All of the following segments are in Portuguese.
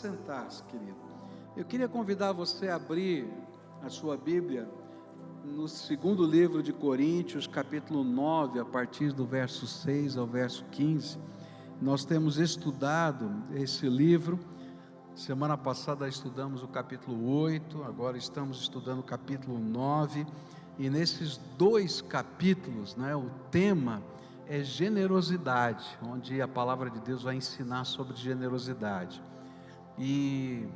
sentar-se, querido. Eu queria convidar você a abrir a sua Bíblia no segundo livro de Coríntios, capítulo 9, a partir do verso 6 ao verso 15. Nós temos estudado esse livro. Semana passada estudamos o capítulo 8, agora estamos estudando o capítulo 9. E nesses dois capítulos, o tema é generosidade, onde a palavra de Deus vai ensinar sobre generosidade. E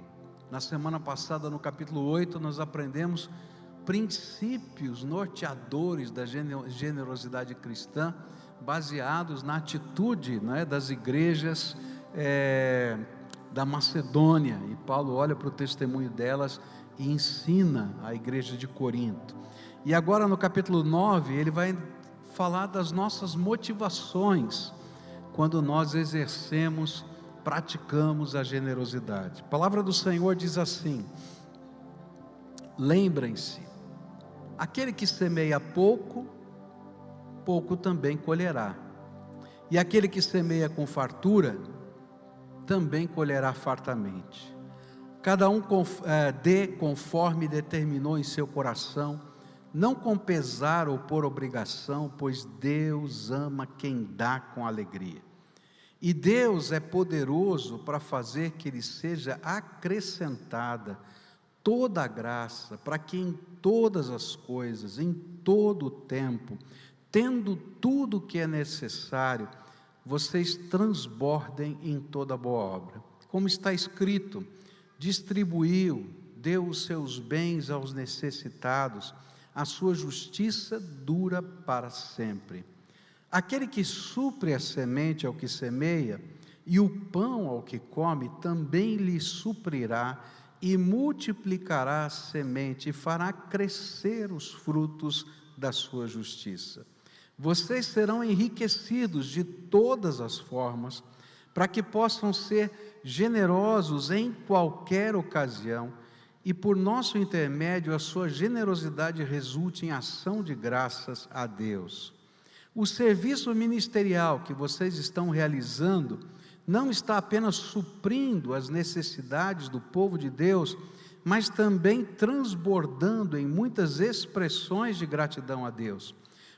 na semana passada, no capítulo 8, nós aprendemos princípios norteadores da generosidade cristã, baseados na atitude das igrejas da Macedônia. E Paulo olha para o testemunho delas e ensina a igreja de Corinto. E agora no capítulo 9, ele vai falar das nossas motivações quando nós praticamos a generosidade. A palavra do Senhor diz assim: lembrem-se, aquele que semeia pouco, pouco também colherá, e aquele que semeia com fartura, também colherá fartamente. Cada um dê conforme determinou em seu coração, não com pesar ou por obrigação, pois Deus ama quem dá com alegria. E Deus é poderoso para fazer que lhe seja acrescentada toda a graça, para que em todas as coisas, em todo o tempo, tendo tudo o que é necessário, vocês transbordem em toda boa obra. Como está escrito: distribuiu, deu os seus bens aos necessitados, a sua justiça dura para sempre. Aquele que supre a semente ao que semeia, e o pão ao que come, também lhe suprirá, e multiplicará a semente, e fará crescer os frutos da sua justiça. Vocês serão enriquecidos de todas as formas, para que possam ser generosos em qualquer ocasião, e por nosso intermédio a sua generosidade resulte em ação de graças a Deus. O serviço ministerial que vocês estão realizando não está apenas suprindo as necessidades do povo de Deus, mas também transbordando em muitas expressões de gratidão a Deus.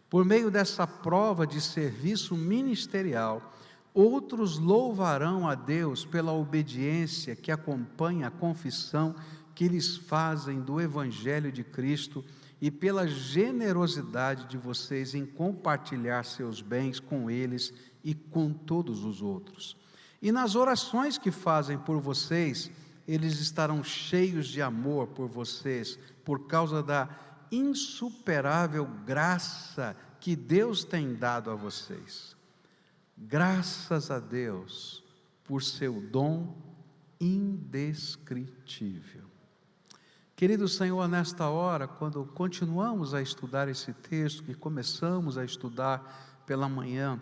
Por meio dessa prova de serviço ministerial, outros louvarão a Deus pela obediência que acompanha a confissão que lhes fazem do Evangelho de Cristo e pela generosidade de vocês em compartilhar seus bens com eles e com todos os outros. E nas orações que fazem por vocês, eles estarão cheios de amor por vocês, por causa da insuperável graça que Deus tem dado a vocês. Graças a Deus por seu dom indescritível. Querido Senhor, nesta hora, quando continuamos a estudar esse texto, que começamos a estudar pela manhã,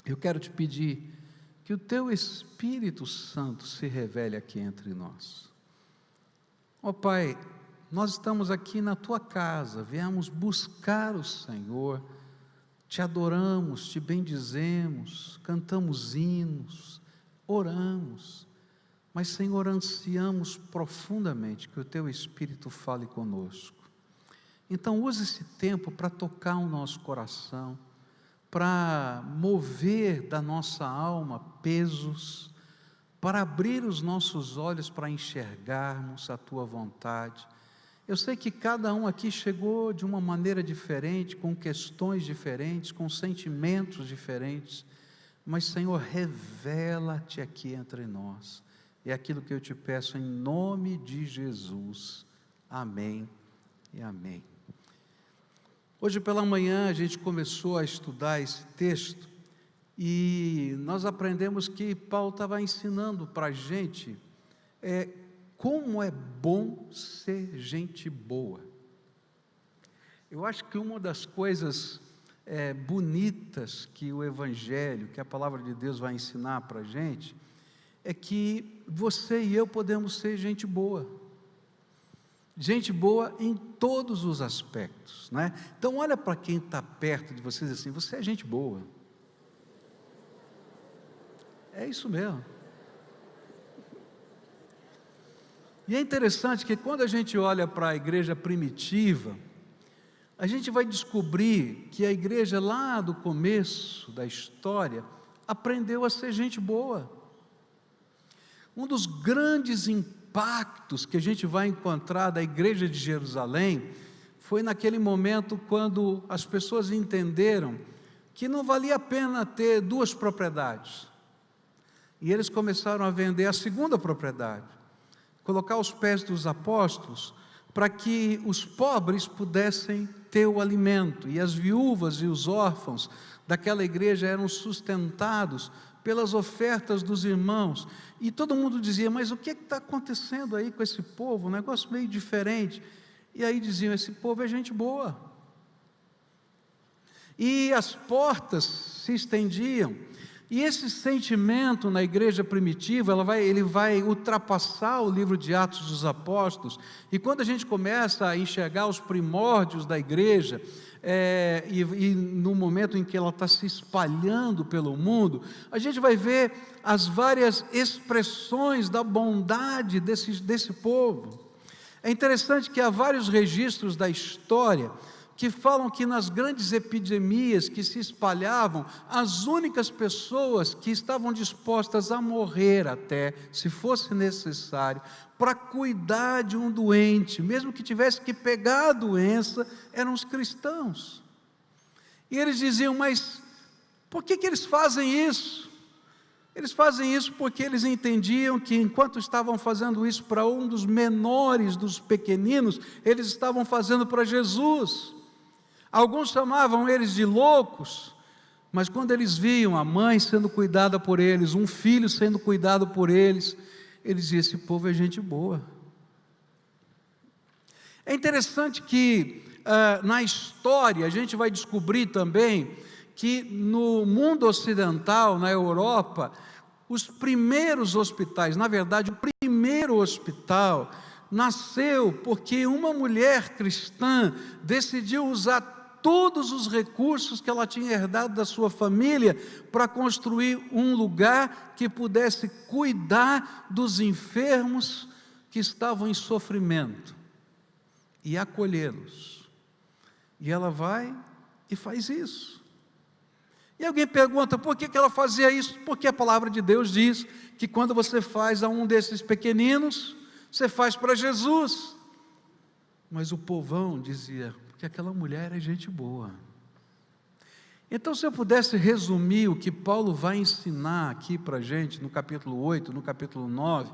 eu quero te pedir que o Teu Espírito Santo se revele aqui entre nós. Ó Pai, nós estamos aqui na Tua casa, viemos buscar o Senhor, Te adoramos, Te bendizemos, cantamos hinos, oramos, mas Senhor, ansiamos profundamente que o Teu Espírito fale conosco. Então use esse tempo para tocar o nosso coração, para mover da nossa alma pesos, para abrir os nossos olhos para enxergarmos a Tua vontade. Eu sei que cada um aqui chegou de uma maneira diferente, com questões diferentes, com sentimentos diferentes, mas Senhor, revela-te aqui entre nós. É aquilo que eu te peço em nome de Jesus. Amém e amém. Hoje pela manhã a gente começou a estudar esse texto e nós aprendemos que Paulo estava ensinando para a gente como é bom ser gente boa. Eu acho que uma das coisas bonitas que o Evangelho, que a palavra de Deus vai ensinar para a gente, é que você e eu podemos ser gente boa em todos os aspectos, Então olha para quem está perto de vocês assim: você é gente boa. É isso mesmo. E é interessante que quando a gente olha para a igreja primitiva, a gente vai descobrir que a igreja lá do começo da história aprendeu a ser gente boa. Um dos grandes impactos que a gente vai encontrar da igreja de Jerusalém foi naquele momento quando as pessoas entenderam que não valia a pena ter duas propriedades. E eles começaram a vender a segunda propriedade, colocar aos pés dos apóstolos, para que os pobres pudessem ter o alimento, e as viúvas e os órfãos daquela igreja eram sustentados pelas ofertas dos irmãos. E todo mundo dizia: mas o que está acontecendo aí com esse povo? Um negócio meio diferente. E aí diziam: esse povo é gente boa. E as portas se estendiam. E esse sentimento na igreja primitiva, ele vai ultrapassar o livro de Atos dos Apóstolos, e quando a gente começa a enxergar os primórdios da igreja, e no momento em que ela está se espalhando pelo mundo, a gente vai ver as várias expressões da bondade desse povo. É interessante que há vários registros da história que falam que nas grandes epidemias que se espalhavam, as únicas pessoas que estavam dispostas a morrer até, se fosse necessário, para cuidar de um doente, mesmo que tivesse que pegar a doença, eram os cristãos. E eles diziam: mas por que eles fazem isso? Eles fazem isso porque eles entendiam que enquanto estavam fazendo isso para um dos menores, dos pequeninos, eles estavam fazendo para Jesus. Alguns chamavam eles de loucos, mas quando eles viam a mãe sendo cuidada por eles, um filho sendo cuidado por eles, eles diziam: esse povo é gente boa. É interessante que na história a gente vai descobrir também que no mundo ocidental, na Europa, os primeiros hospitais, na verdade o primeiro hospital nasceu porque uma mulher cristã decidiu usar todos os recursos que ela tinha herdado da sua família para construir um lugar que pudesse cuidar dos enfermos que estavam em sofrimento e acolhê-los. E ela vai e faz isso. E alguém pergunta: por que ela fazia isso? Porque a palavra de Deus diz que quando você faz a um desses pequeninos, você faz para Jesus. Mas o povão dizia: porque aquela mulher é gente boa. Então, se eu pudesse resumir o que Paulo vai ensinar aqui para a gente, no capítulo 8, no capítulo 9,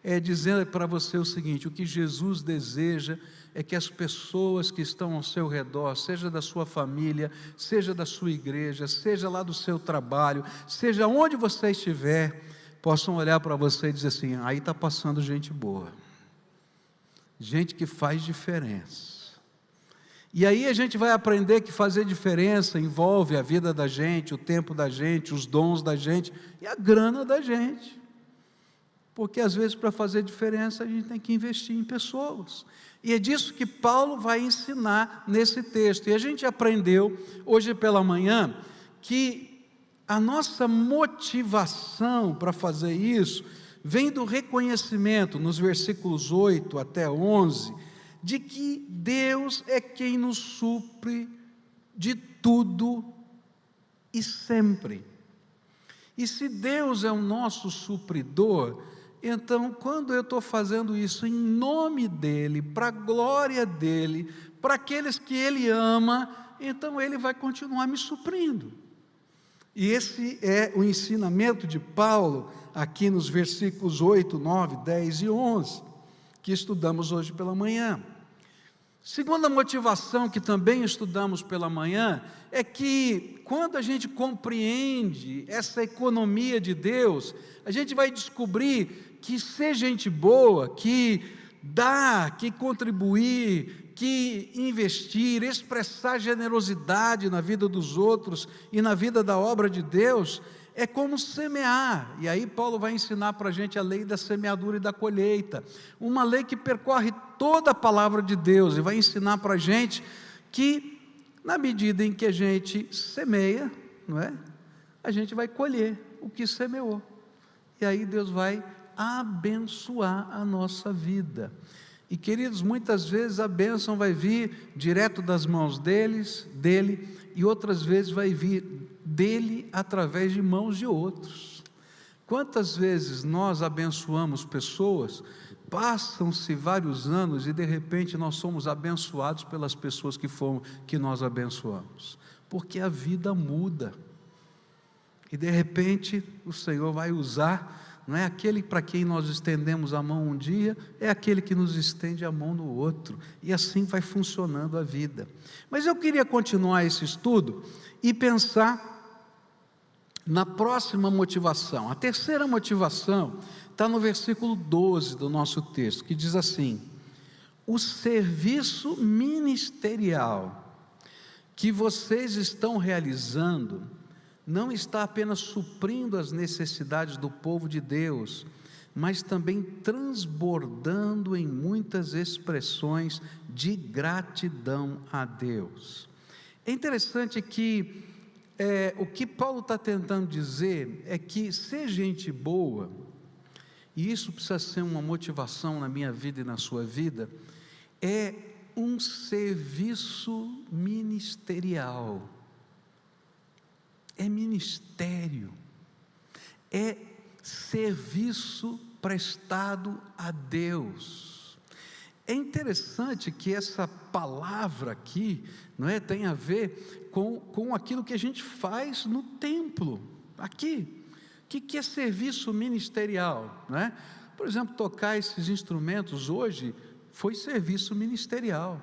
é dizer para você o seguinte: o que Jesus deseja é que as pessoas que estão ao seu redor, seja da sua família, seja da sua igreja, seja lá do seu trabalho, seja onde você estiver, possam olhar para você e dizer assim: aí está passando gente boa, gente que faz diferença. E aí a gente vai aprender que fazer diferença envolve a vida da gente, o tempo da gente, os dons da gente e a grana da gente. Porque às vezes para fazer diferença a gente tem que investir em pessoas. E é disso que Paulo vai ensinar nesse texto. E a gente aprendeu hoje pela manhã que a nossa motivação para fazer isso vem do reconhecimento, nos versículos 8 até 11, de que Deus é quem nos supre de tudo e sempre. E se Deus é o nosso supridor, então quando eu estou fazendo isso em nome dEle, para a glória dEle, para aqueles que Ele ama, então Ele vai continuar me suprindo. E esse é o ensinamento de Paulo, aqui nos versículos 8, 9, 10 e 11, que estudamos hoje pela manhã. Segunda motivação que também estudamos pela manhã é que quando a gente compreende essa economia de Deus, a gente vai descobrir que ser gente boa, que dar, que contribuir, que investir, expressar generosidade na vida dos outros e na vida da obra de Deus, é como semear. E aí Paulo vai ensinar para a gente a lei da semeadura e da colheita, uma lei que percorre toda a palavra de Deus, e vai ensinar para a gente que na medida em que a gente semeia, não é? A gente vai colher o que semeou, e aí Deus vai abençoar a nossa vida. E queridos, muitas vezes a bênção vai vir direto das mãos dele, e outras vezes vai vir dele através de mãos de outros. Quantas vezes nós abençoamos pessoas, passam-se vários anos e de repente nós somos abençoados pelas pessoas que nós abençoamos, porque a vida muda, e de repente o Senhor vai usar, não é aquele para quem nós estendemos a mão um dia, é aquele que nos estende a mão no outro, e assim vai funcionando a vida. Mas eu queria continuar esse estudo e pensar na próxima motivação. A terceira motivação está no versículo 12 do nosso texto, que diz assim: o serviço ministerial que vocês estão realizando não está apenas suprindo as necessidades do povo de Deus, mas também transbordando em muitas expressões de gratidão a Deus. É interessante que o que Paulo está tentando dizer é que ser gente boa, e isso precisa ser uma motivação na minha vida e na sua vida, é um serviço ministerial. É ministério, é serviço prestado a Deus. É interessante que essa palavra aqui, não é, tem a ver com aquilo que a gente faz no templo, aqui. O que é serviço ministerial, não é? Por exemplo, tocar esses instrumentos hoje foi serviço ministerial.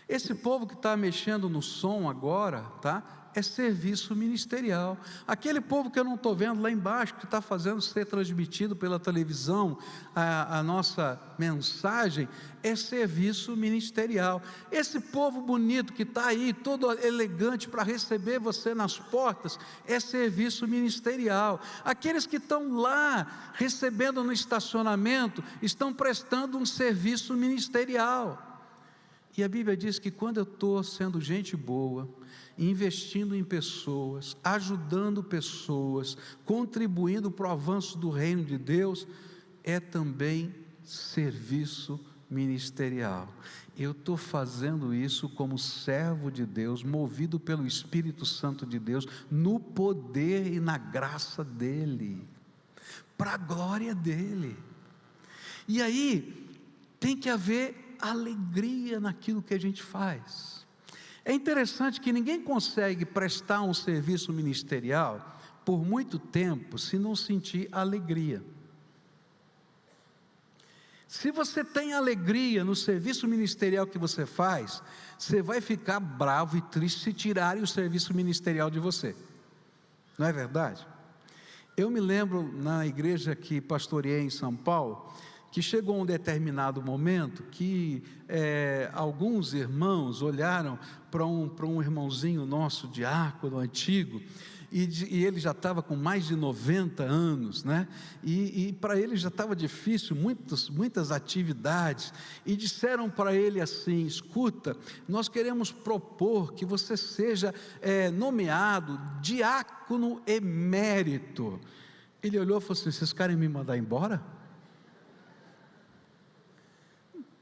Esse povo que está mexendo no som agora, tá? É serviço ministerial. Aquele povo que eu não estou vendo lá embaixo, que está fazendo ser transmitido pela televisão, a nossa mensagem, é serviço ministerial. Esse povo bonito que está aí, todo elegante para receber você nas portas, é serviço ministerial. Aqueles que estão lá, recebendo no estacionamento, estão prestando um serviço ministerial. E a Bíblia diz que quando eu estou sendo gente boa, investindo em pessoas, ajudando pessoas, contribuindo para o avanço do reino de Deus, é também serviço ministerial. Eu estou fazendo isso como servo de Deus, movido pelo Espírito Santo de Deus, no poder e na graça dEle, para a glória dEle. E aí, tem que haver alegria naquilo que a gente faz. É interessante que ninguém consegue prestar um serviço ministerial por muito tempo se não sentir alegria. Se você tem alegria no serviço ministerial que você faz, você vai ficar bravo e triste se tirarem o serviço ministerial de você. Não é verdade? Eu me lembro na igreja que pastoreei em São Paulo, que chegou um determinado momento que alguns irmãos olharam para um irmãozinho nosso, diácono antigo, e ele já estava com mais de 90 anos, né? E para ele já estava difícil, muitas atividades, e disseram para ele assim: escuta, nós queremos propor que você seja nomeado diácono emérito. Ele olhou e falou assim: vocês querem me mandar embora?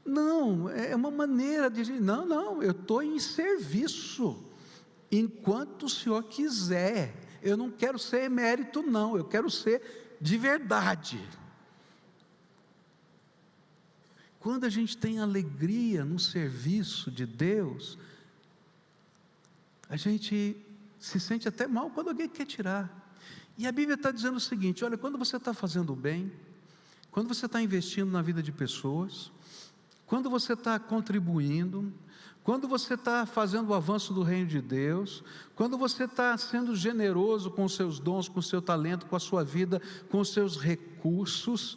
Não, é uma maneira de dizer, não, eu estou em serviço, enquanto o senhor quiser, eu não quero ser emérito não, eu quero ser de verdade. Quando a gente tem alegria no serviço de Deus, a gente se sente até mal quando alguém quer tirar. E a Bíblia está dizendo o seguinte: olha, quando você está fazendo o bem, quando você está investindo na vida de pessoas, quando você está contribuindo, quando você está fazendo o avanço do reino de Deus, quando você está sendo generoso com os seus dons, com o seu talento, com a sua vida, com os seus recursos,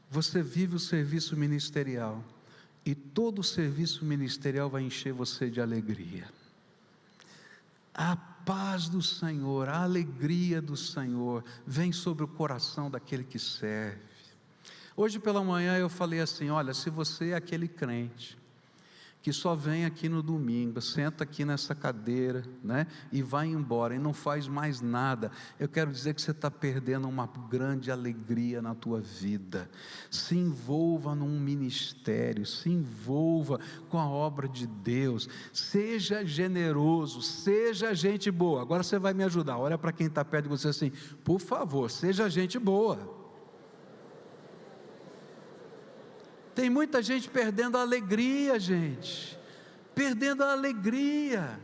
você vive o serviço ministerial, e todo o serviço ministerial vai encher você de alegria. A paz do Senhor, a alegria do Senhor vem sobre o coração daquele que serve. Hoje pela manhã eu falei assim: olha, se você é aquele crente que só vem aqui no domingo, senta aqui nessa cadeira, né, e vai embora, e não faz mais nada, eu quero dizer que você está perdendo uma grande alegria na tua vida. Se envolva num ministério, se envolva com a obra de Deus, seja generoso, seja gente boa. Agora você vai me ajudar, olha para quem está perto de você assim, por favor, seja gente boa. Tem muita gente perdendo a alegria, gente, perdendo a alegria,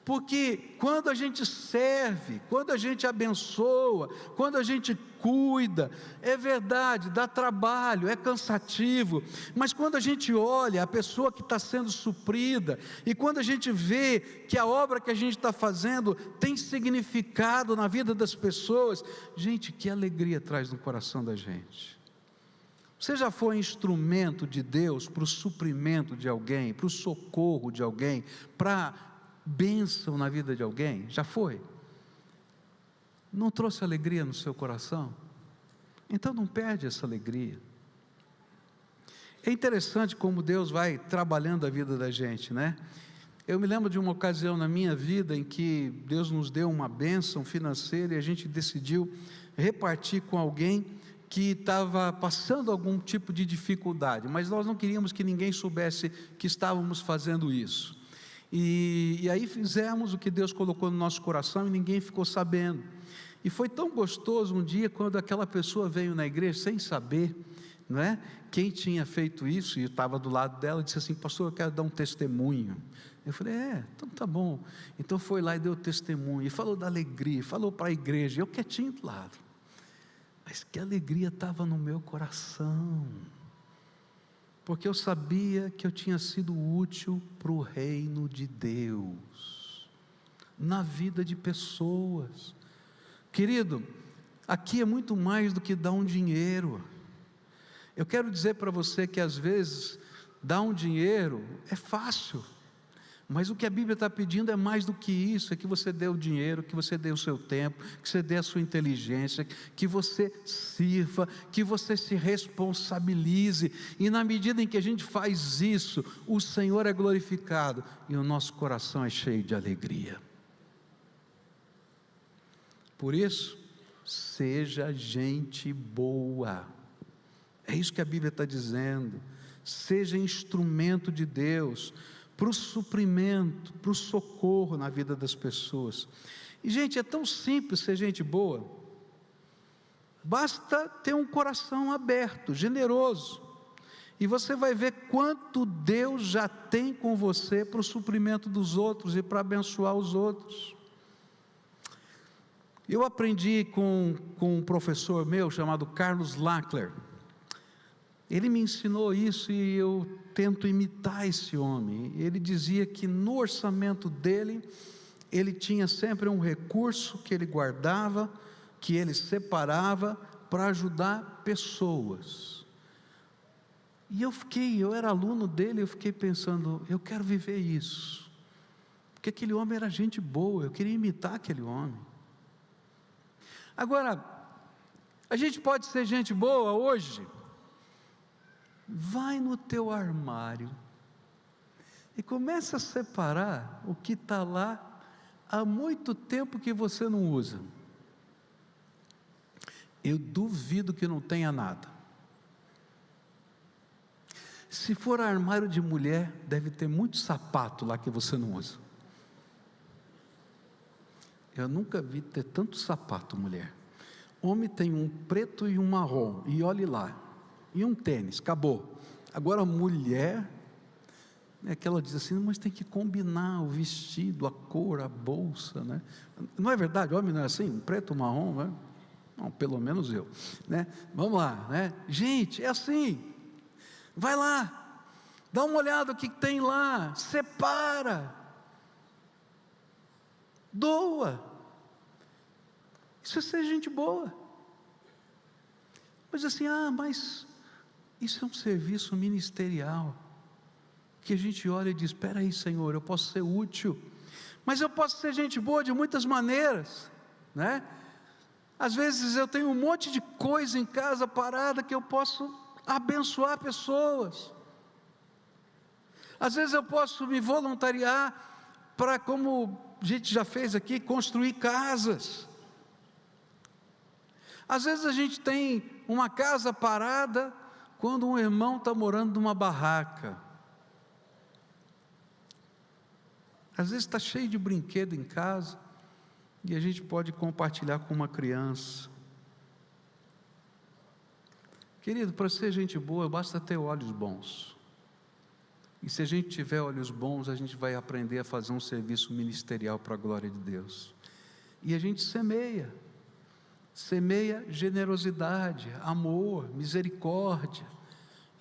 porque quando a gente serve, quando a gente abençoa, quando a gente cuida, é verdade, dá trabalho, é cansativo, mas quando a gente olha a pessoa que está sendo suprida, e quando a gente vê que a obra que a gente está fazendo tem significado na vida das pessoas, gente, que alegria traz no coração da gente. Você já foi instrumento de Deus para o suprimento de alguém, para o socorro de alguém, para bênção na vida de alguém? Já foi? Não trouxe alegria no seu coração? Então não perde essa alegria. É interessante como Deus vai trabalhando a vida da gente, né? Eu me lembro de uma ocasião na minha vida em que Deus nos deu uma bênção financeira e a gente decidiu repartir com alguém que estava passando algum tipo de dificuldade, mas nós não queríamos que ninguém soubesse que estávamos fazendo isso, e aí fizemos o que Deus colocou no nosso coração e ninguém ficou sabendo, e foi tão gostoso um dia quando aquela pessoa veio na igreja sem saber, não é? Quem tinha feito isso, e estava do lado dela, disse assim, pastor, eu quero dar um testemunho. Eu falei, então tá bom, então foi lá e deu testemunho, e falou da alegria, falou para a igreja, eu quietinho do lado, mas que alegria estava no meu coração, porque eu sabia que eu tinha sido útil para o reino de Deus, na vida de pessoas. Querido, aqui é muito mais do que dar um dinheiro. Eu quero dizer para você que às vezes, dar um dinheiro é fácil, mas o que a Bíblia está pedindo é mais do que isso, é que você dê o dinheiro, que você dê o seu tempo, que você dê a sua inteligência, que você sirva, que você se responsabilize, e na medida em que a gente faz isso, o Senhor é glorificado, e o nosso coração é cheio de alegria. Por isso, seja gente boa, é isso que a Bíblia está dizendo, seja instrumento de Deus, para o suprimento, para o socorro na vida das pessoas. E gente, é tão simples ser gente boa, basta ter um coração aberto, generoso, e você vai ver quanto Deus já tem com você para o suprimento dos outros e para abençoar os outros. Eu aprendi com um professor meu chamado Carlos Lackler. Ele me ensinou isso e eu tento imitar esse homem. Ele dizia que no orçamento dele, ele tinha sempre um recurso que ele guardava, que ele separava para ajudar pessoas. E eu era aluno dele, eu fiquei pensando, eu quero viver isso, porque aquele homem era gente boa, eu queria imitar aquele homem. Agora, a gente pode ser gente boa hoje? Vai no teu armário e começa a separar o que está lá há muito tempo que você não usa. Eu duvido que não tenha nada. Se for armário de mulher, deve ter muito sapato lá que você não usa. Eu nunca vi ter tanto sapato, mulher. Homem tem um preto e um marrom, e olhe lá, e um tênis, acabou. Agora mulher, é que ela diz assim, mas tem que combinar o vestido, a cor, a bolsa, né? Não é verdade? Homem não é assim? Um preto, um marrom, né? Não, pelo menos eu, né? Vamos lá, né? Gente, é assim, vai lá, dá uma olhada o que tem lá, separa, doa, isso é ser gente boa. Mas assim, mas isso é um serviço ministerial, que a gente olha e diz, espera aí Senhor, eu posso ser útil, mas eu posso ser gente boa de muitas maneiras, né? Às vezes eu tenho um monte de coisa em casa parada, que eu posso abençoar pessoas. Às vezes eu posso me voluntariar para, como a gente já fez aqui, construir casas. Às vezes a gente tem uma casa parada quando um irmão está morando numa barraca. Às vezes está cheio de brinquedo em casa e a gente pode compartilhar com uma criança. Querido, para ser gente boa basta ter olhos bons. E se a gente tiver olhos bons, a gente vai aprender a fazer um serviço ministerial para a glória de Deus. E a gente semeia generosidade, amor, misericórdia.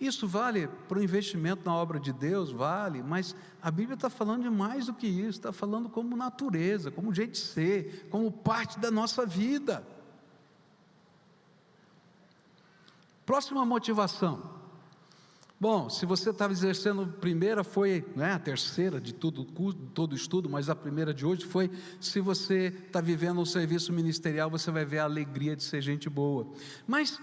Isso vale para o investimento na obra de Deus, vale, mas a Bíblia está falando de mais do que isso, está falando como natureza, como jeito de ser, como parte da nossa vida. Próxima motivação. Bom, se você estava exercendo, a primeira foi, a terceira de todo estudo, mas a primeira de hoje foi, se você está vivendo um serviço ministerial, você vai ver a alegria de ser gente boa. Mas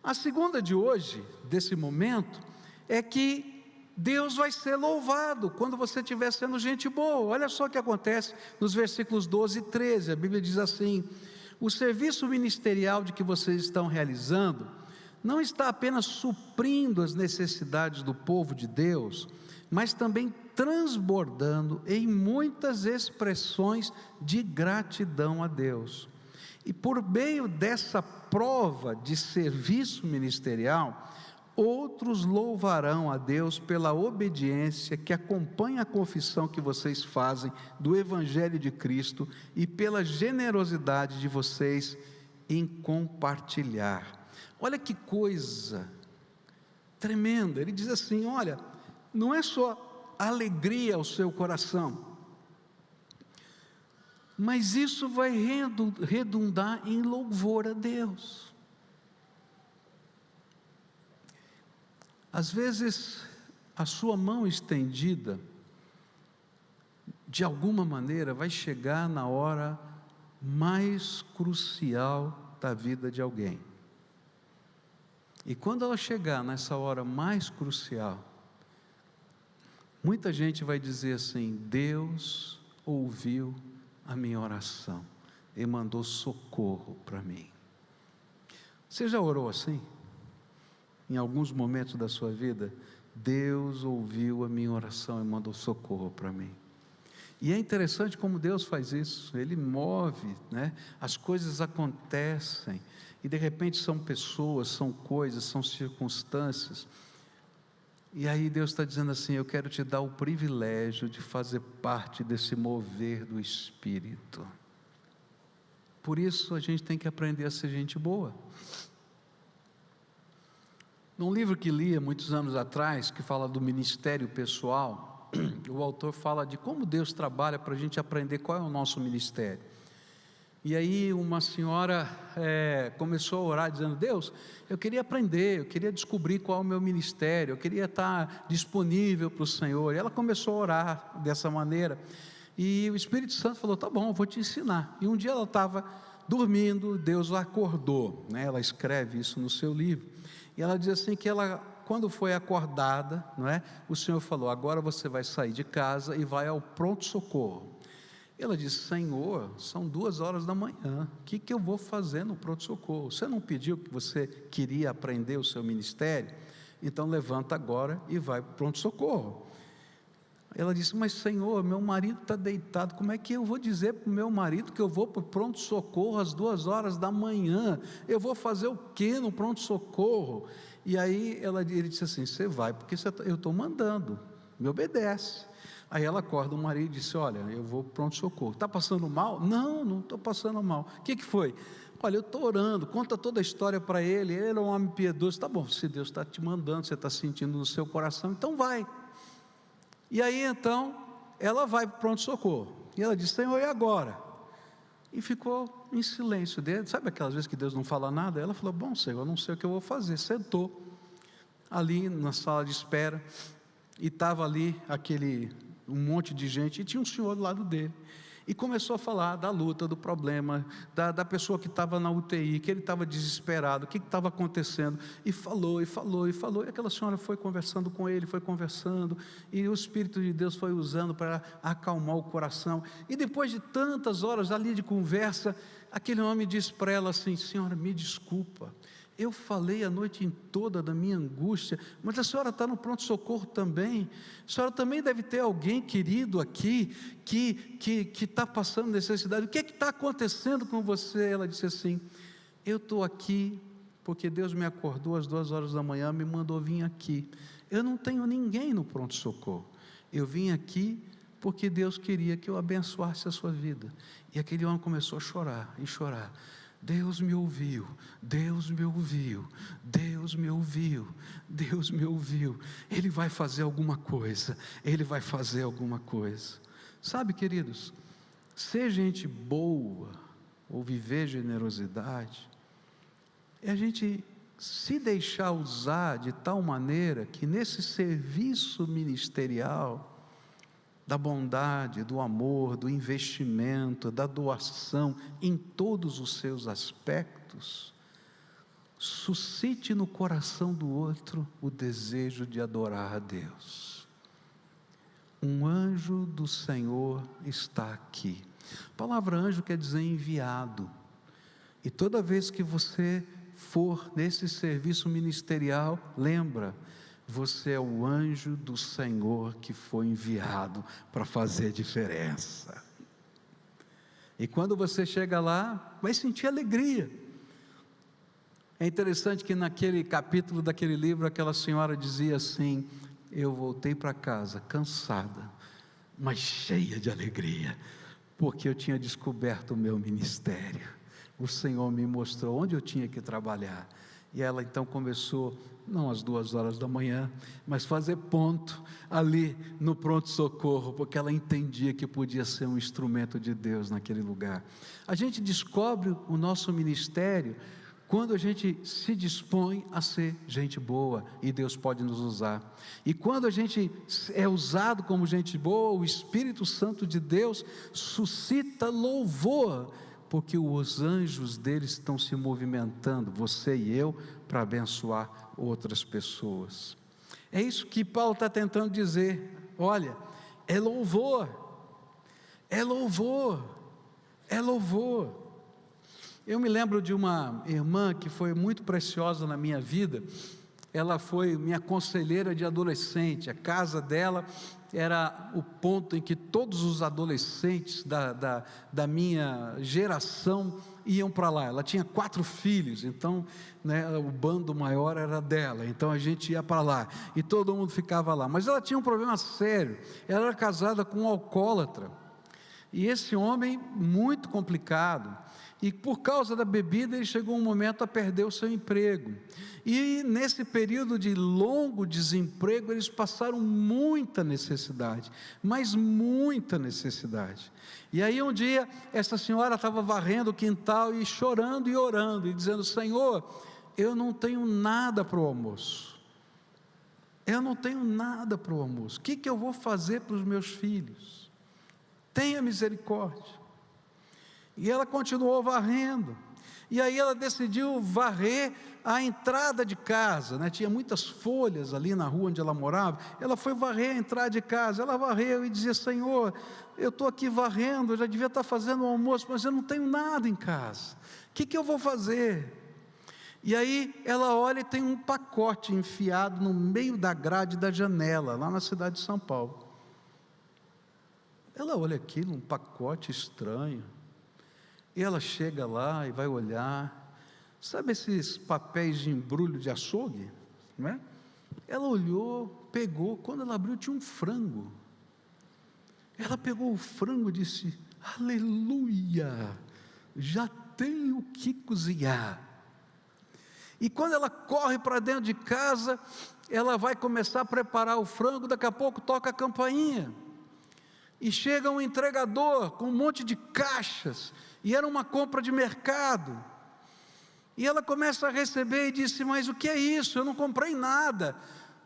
a segunda de hoje, desse momento, é que Deus vai ser louvado quando você estiver sendo gente boa. Olha só o que acontece nos versículos 12 e 13, a Bíblia diz assim: o serviço ministerial de que vocês estão realizando não está apenas suprindo as necessidades do povo de Deus, mas também transbordando em muitas expressões de gratidão a Deus. E por meio dessa prova de serviço ministerial, outros louvarão a Deus pela obediência que acompanha a confissão que vocês fazem do Evangelho de Cristo e pela generosidade de vocês em compartilhar. Olha que coisa tremenda, ele diz assim: olha, não é só alegria ao seu coração, mas isso vai redundar em louvor a Deus. Às vezes, a sua mão estendida, de alguma maneira, vai chegar na hora mais crucial da vida de alguém. E quando ela chegar nessa hora mais crucial, muita gente vai dizer assim: Deus ouviu a minha oração e mandou socorro para mim. Você já orou assim? Em alguns momentos da sua vida, Deus ouviu a minha oração e mandou socorro para mim. E é interessante como Deus faz isso, Ele move, as coisas acontecem, e de repente são pessoas, são coisas, são circunstâncias, e aí Deus está dizendo assim: eu quero te dar o privilégio de fazer parte desse mover do Espírito. Por isso a gente tem que aprender a ser gente boa. Num livro que li há muitos anos atrás, que fala do ministério pessoal, o autor fala de como Deus trabalha para a gente aprender qual é o nosso ministério. E aí uma senhora começou a orar dizendo: Deus, eu queria aprender, eu queria descobrir qual é o meu ministério, eu queria estar disponível para o Senhor. E ela começou a orar dessa maneira, e o Espírito Santo falou: tá bom, eu vou te ensinar. E um dia ela estava dormindo, Deus a acordou, ela escreve isso no seu livro, e ela diz assim que ela, quando foi acordada, o Senhor falou: agora você vai sair de casa e vai ao pronto-socorro. Ela disse: Senhor, são 2h da manhã, o que eu vou fazer no pronto-socorro? Você não pediu que você queria aprender o seu ministério? Então levanta agora e vai para o pronto-socorro. Ela disse: mas Senhor, meu marido está deitado, como é que eu vou dizer para o meu marido que eu vou para o pronto-socorro às 2h da manhã? Eu vou fazer o que no pronto-socorro? E aí ele disse assim: você vai, porque eu estou mandando, me obedece. Aí ela acorda o marido e disse: olha, eu vou para o pronto-socorro. Está passando mal? Não estou passando mal. O que foi? Olha, eu estou orando, conta toda a história para ele. Ele é um homem piedoso. Tá bom, se Deus está te mandando, você está sentindo no seu coração, então vai. E aí então ela vai para o pronto-socorro, e ela disse: Senhor, e agora? E ficou em silêncio dele. Sabe aquelas vezes que Deus não fala nada? Ela falou: bom, Senhor, eu não sei o que eu vou fazer. Sentou ali na sala de espera, e estava ali um monte de gente, e tinha um senhor do lado dele. E começou a falar da luta, do problema, da pessoa que estava na UTI, que ele estava desesperado, o que estava acontecendo, e falou, e falou, e falou, e aquela senhora foi conversando com ele, foi conversando, e o Espírito de Deus foi usando para acalmar o coração, e depois de tantas horas ali de conversa, aquele homem disse para ela assim: senhora, me desculpa, eu falei a noite toda da minha angústia, mas a senhora está no pronto-socorro também, a senhora também deve ter alguém querido aqui, que está passando necessidade, o que é que está acontecendo com você? Ela disse assim: eu estou aqui, porque Deus me acordou às 2 horas da manhã, me mandou vir aqui, eu não tenho ninguém no pronto-socorro, eu vim aqui, porque Deus queria que eu abençoasse a sua vida. E aquele homem começou a chorar, e chorar, Deus me ouviu, Deus me ouviu, Deus me ouviu, Deus me ouviu, Ele vai fazer alguma coisa, Ele vai fazer alguma coisa. Sabe, queridos, ser gente boa, ou viver generosidade, é a gente se deixar usar de tal maneira, que nesse serviço ministerial, da bondade, do amor, do investimento, da doação, em todos os seus aspectos, suscite no coração do outro o desejo de adorar a Deus. Um anjo do Senhor está aqui. A palavra anjo quer dizer enviado, e toda vez que você for nesse serviço ministerial, lembra, você é o anjo do Senhor que foi enviado para fazer diferença. E quando você chega lá, vai sentir alegria. É interessante que naquele capítulo daquele livro, aquela senhora dizia assim: eu voltei para casa cansada, mas cheia de alegria, porque eu tinha descoberto o meu ministério. O Senhor me mostrou onde eu tinha que trabalhar. E ela então começou, não às 2 horas da manhã, mas fazer ponto ali no pronto-socorro, porque ela entendia que podia ser um instrumento de Deus naquele lugar. A gente descobre o nosso ministério quando a gente se dispõe a ser gente boa, e Deus pode nos usar. E quando a gente é usado como gente boa, o Espírito Santo de Deus suscita louvor, porque os anjos deles estão se movimentando, você e eu, para abençoar outras pessoas. É isso que Paulo está tentando dizer. Olha, é louvor, é louvor, é louvor. Eu me lembro de uma irmã que foi muito preciosa na minha vida. Ela foi minha conselheira de adolescente. A casa dela era o ponto em que todos os adolescentes da minha geração iam para lá. Ela tinha 4 filhos, então, o bando maior era dela, então a gente ia para lá, e todo mundo ficava lá. Mas ela tinha um problema sério, ela era casada com um alcoólatra, e esse homem muito complicado, e por causa da bebida ele chegou um momento a perder o seu emprego, e nesse período de longo desemprego eles passaram muita necessidade, mas muita necessidade. E aí um dia essa senhora estava varrendo o quintal e chorando e orando e dizendo: Senhor, eu não tenho nada para o almoço, eu não tenho nada para o almoço, o que eu vou fazer para os meus filhos? Tenha misericórdia. E ela continuou varrendo, e aí ela decidiu varrer a entrada de casa, tinha muitas folhas ali na rua onde ela morava. Ela foi varrer a entrada de casa, ela varreu e dizia: Senhor, eu estou aqui varrendo, eu já devia estar fazendo o almoço, mas eu não tenho nada em casa, o que eu vou fazer? E aí ela olha e tem um pacote enfiado no meio da grade da janela, lá na cidade de São Paulo. Ela olha aquilo, um pacote estranho, e ela chega lá e vai olhar, sabe esses papéis de embrulho de açougue, não é? Ela olhou, pegou, quando ela abriu tinha um frango. Ela pegou o frango e disse: aleluia, já tenho o que cozinhar. E quando ela corre para dentro de casa, ela vai começar a preparar o frango. Daqui a pouco toca a campainha, e chega um entregador com um monte de caixas, e era uma compra de mercado, e ela começa a receber e disse: mas o que é isso? Eu não comprei nada.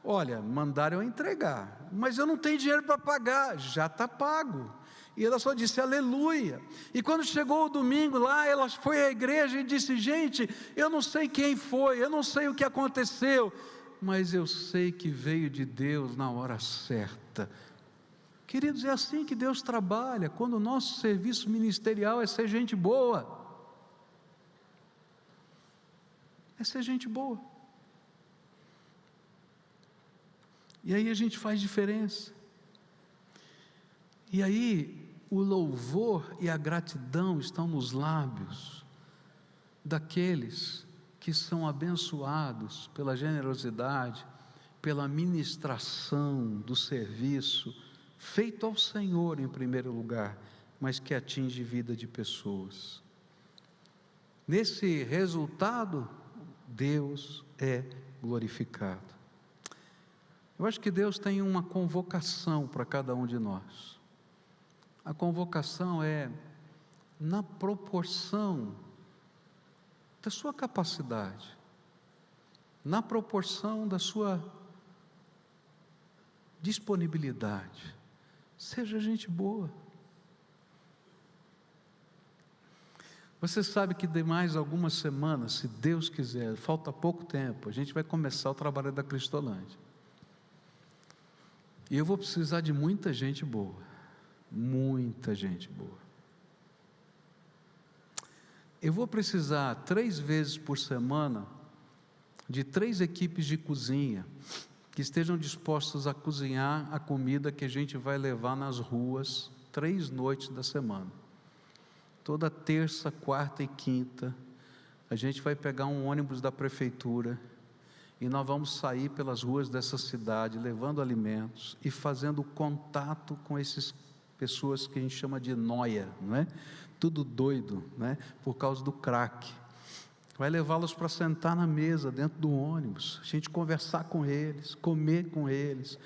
Olha, mandaram eu entregar, mas eu não tenho dinheiro para pagar. Já está pago. E ela só disse aleluia. E quando chegou o domingo lá, ela foi à igreja e disse: gente, eu não sei quem foi, eu não sei o que aconteceu, mas eu sei que veio de Deus na hora certa. Queridos, é assim que Deus trabalha, quando o nosso serviço ministerial é ser gente boa. É ser gente boa. E aí a gente faz diferença. E aí o louvor e a gratidão estão nos lábios daqueles que são abençoados pela generosidade, pela ministração do serviço feito ao Senhor em primeiro lugar, mas que atinge vida de pessoas. Nesse resultado, Deus é glorificado. Eu acho que Deus tem uma convocação para cada um de nós. A convocação é na proporção da sua capacidade, na proporção da sua disponibilidade. Seja gente boa. Você sabe que de mais algumas semanas, se Deus quiser, falta pouco tempo, a gente vai começar o trabalho da Cristolândia. E eu vou precisar de muita gente boa. Muita gente boa. Eu vou precisar 3 vezes por semana de 3 equipes de cozinha que estejam dispostos a cozinhar a comida que a gente vai levar nas ruas 3 noites da semana. Toda terça, quarta e quinta a gente vai pegar um ônibus da prefeitura e nós vamos sair pelas ruas dessa cidade levando alimentos e fazendo contato com essas pessoas que a gente chama de nóia, não é? Tudo doido, né? Por causa do crack. Vai levá-los para sentar na mesa dentro do ônibus, a gente conversar com eles, comer com eles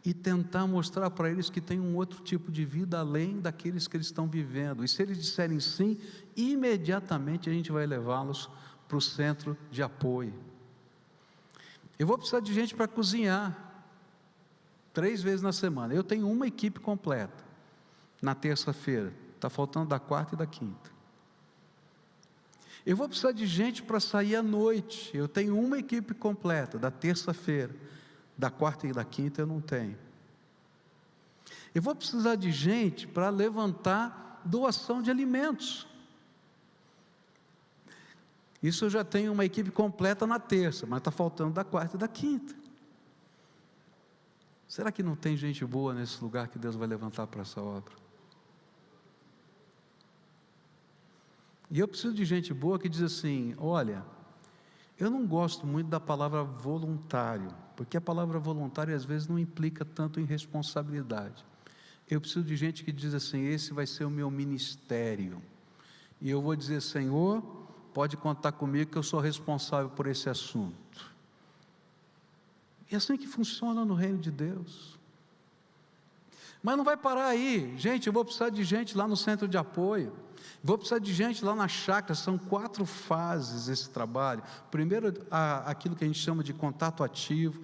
e tentar mostrar para eles que tem um outro tipo de vida além daqueles que eles estão vivendo. E se eles disserem sim, imediatamente a gente vai levá-los para o centro de apoio. Eu vou precisar de gente para cozinhar 3 vezes na semana. Eu tenho uma equipe completa na terça-feira, está faltando da quarta e da quinta. Eu vou precisar de gente para sair à noite. Eu tenho uma equipe completa da terça-feira, da quarta e da quinta eu não tenho. Eu vou precisar de gente para levantar doação de alimentos. Isso eu já tenho uma equipe completa na terça, mas está faltando da quarta e da quinta. Será que não tem gente boa nesse lugar que Deus vai levantar para essa obra? E eu preciso de gente boa que diz assim: olha, eu não gosto muito da palavra voluntário, porque a palavra voluntário às vezes não implica tanto em responsabilidade. Eu preciso de gente que diz assim: esse vai ser o meu ministério, e eu vou dizer: Senhor, pode contar comigo que eu sou responsável por esse assunto. E é assim que funciona no reino de Deus. Mas não vai parar aí, gente. Eu vou precisar de gente lá no centro de apoio, vou precisar de gente lá na chácara. São 4 fases esse trabalho. Primeiro, aquilo que a gente chama de contato ativo.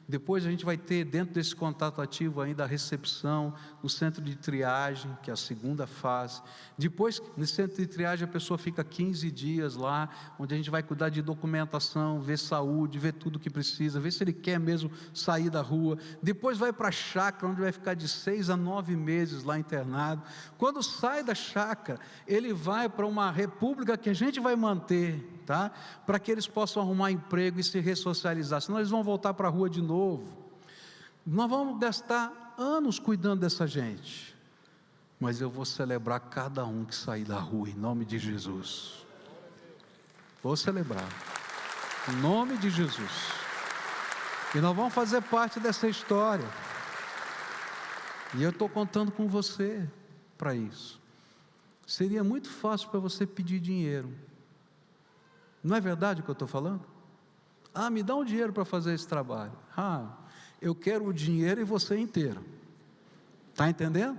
Depois a gente vai ter dentro desse contato ativo ainda a recepção, no centro de triagem, que é a segunda fase. Depois, no centro de triagem, a pessoa fica 15 dias lá, onde a gente vai cuidar de documentação, ver saúde, ver tudo o que precisa, ver se ele quer mesmo sair da rua. Depois vai para a chácara, onde vai ficar de 6 a 9 meses lá internado. Quando sai da chácara, ele vai para uma república que a gente vai manter, tá? Para que eles possam arrumar emprego e se ressocializar, senão eles vão voltar para a rua de novo. Nós vamos gastar anos cuidando dessa gente, mas eu vou celebrar cada um que sair da rua, em nome de Jesus. Vou celebrar, em nome de Jesus. E nós vamos fazer parte dessa história, e eu estou contando com você para isso. Seria muito fácil para você pedir dinheiro. Não é verdade o que eu estou falando? Ah, me dá um dinheiro para fazer esse trabalho. Ah, eu quero o dinheiro e você inteiro. Está entendendo?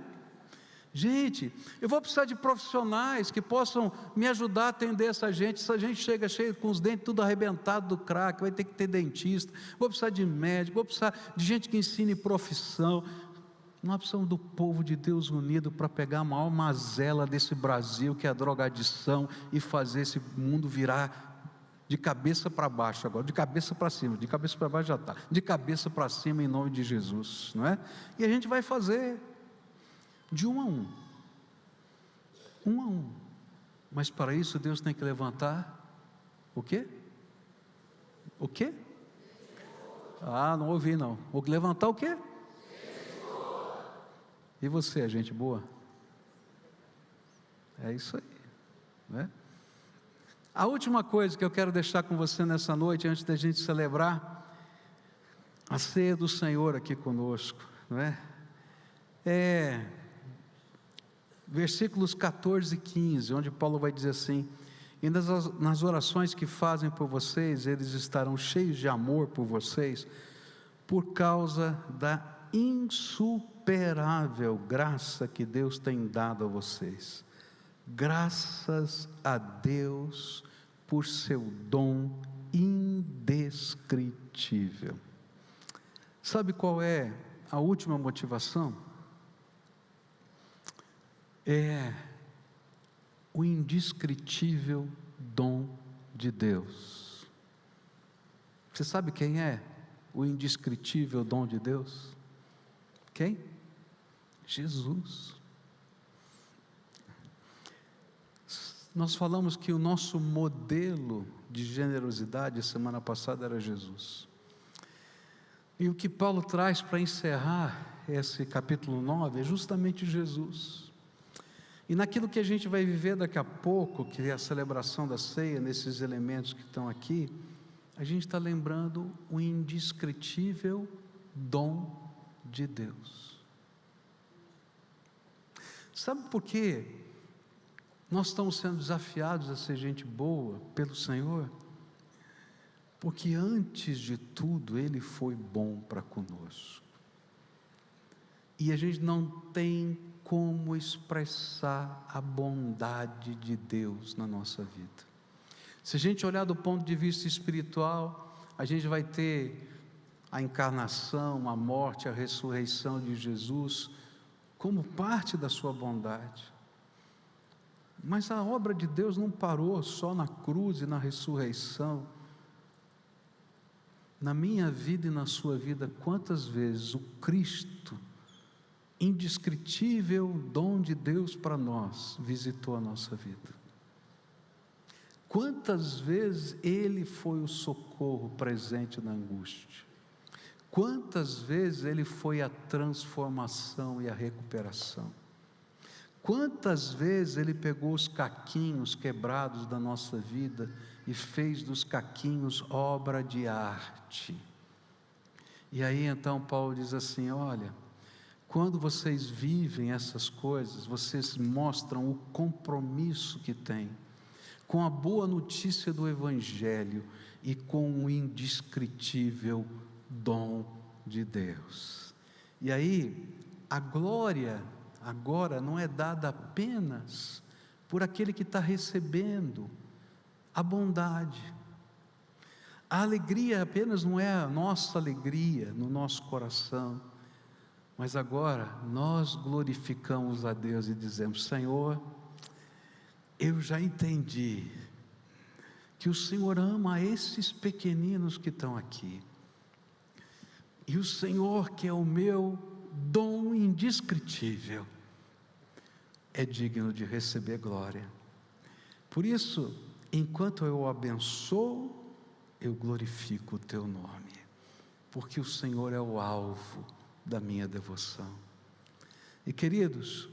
Gente, eu vou precisar de profissionais que possam me ajudar a atender essa gente. Essa gente chega cheia com os dentes tudo arrebentado do crack, vai ter que ter dentista. Vou precisar de médico, vou precisar de gente que ensine profissão. Nós precisamos do povo de Deus unido para pegar a maior mazela desse Brasil, que é a drogadição, e fazer esse mundo virar de cabeça para baixo agora, de cabeça para cima, de cabeça para baixo já está, de cabeça para cima em nome de Jesus, não é? E a gente vai fazer de um a um, mas para isso Deus tem que levantar o quê? O quê? Ah, não ouvi não. Vou levantar o quê? E você, é gente boa? É isso aí, né? A última coisa que eu quero deixar com você nessa noite, antes da gente celebrar a ceia do Senhor aqui conosco, não é? É versículos 14 e 15, onde Paulo vai dizer assim: e nas orações que fazem por vocês, eles estarão cheios de amor por vocês, por causa da insuperável graça que Deus tem dado a vocês. Graças a Deus por seu dom indescritível. Sabe qual é a última motivação? É o indescritível dom de Deus. Você sabe quem é o indescritível dom de Deus? Quem? Jesus. Nós falamos que o nosso modelo de generosidade semana passada era Jesus. E o que Paulo traz para encerrar esse capítulo 9 é justamente Jesus. E naquilo que a gente vai viver daqui a pouco, que é a celebração da ceia, nesses elementos que estão aqui, a gente está lembrando o indescritível dom de Deus. Sabe por quê? Nós estamos sendo desafiados a ser gente boa pelo Senhor, porque antes de tudo Ele foi bom para conosco, e a gente não tem como expressar a bondade de Deus na nossa vida. Se a gente olhar do ponto de vista espiritual, a gente vai ter a encarnação, a morte, a ressurreição de Jesus como parte da sua bondade. Mas a obra de Deus não parou só na cruz e na ressurreição. Na minha vida e na sua vida, quantas vezes o Cristo, indescritível dom de Deus para nós, visitou a nossa vida? Quantas vezes Ele foi o socorro presente na angústia? Quantas vezes Ele foi a transformação e a recuperação? Quantas vezes Ele pegou os caquinhos quebrados da nossa vida e fez dos caquinhos obra de arte? E aí então Paulo diz assim: olha, quando vocês vivem essas coisas, vocês mostram o compromisso que têm com a boa notícia do Evangelho e com o indescritível dom de Deus. E aí, a glória agora não é dada apenas por aquele que está recebendo a bondade. A alegria apenas não é a nossa alegria no nosso coração, mas agora nós glorificamos a Deus e dizemos: Senhor, eu já entendi que o Senhor ama esses pequeninos que estão aqui, e o Senhor, que é o meu dom indescritível, é digno de receber glória. Por isso, enquanto eu o abençoo, eu glorifico o teu nome, porque o Senhor é o alvo da minha devoção. E queridos,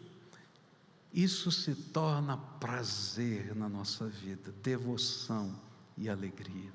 isso se torna prazer na nossa vida, devoção e alegria.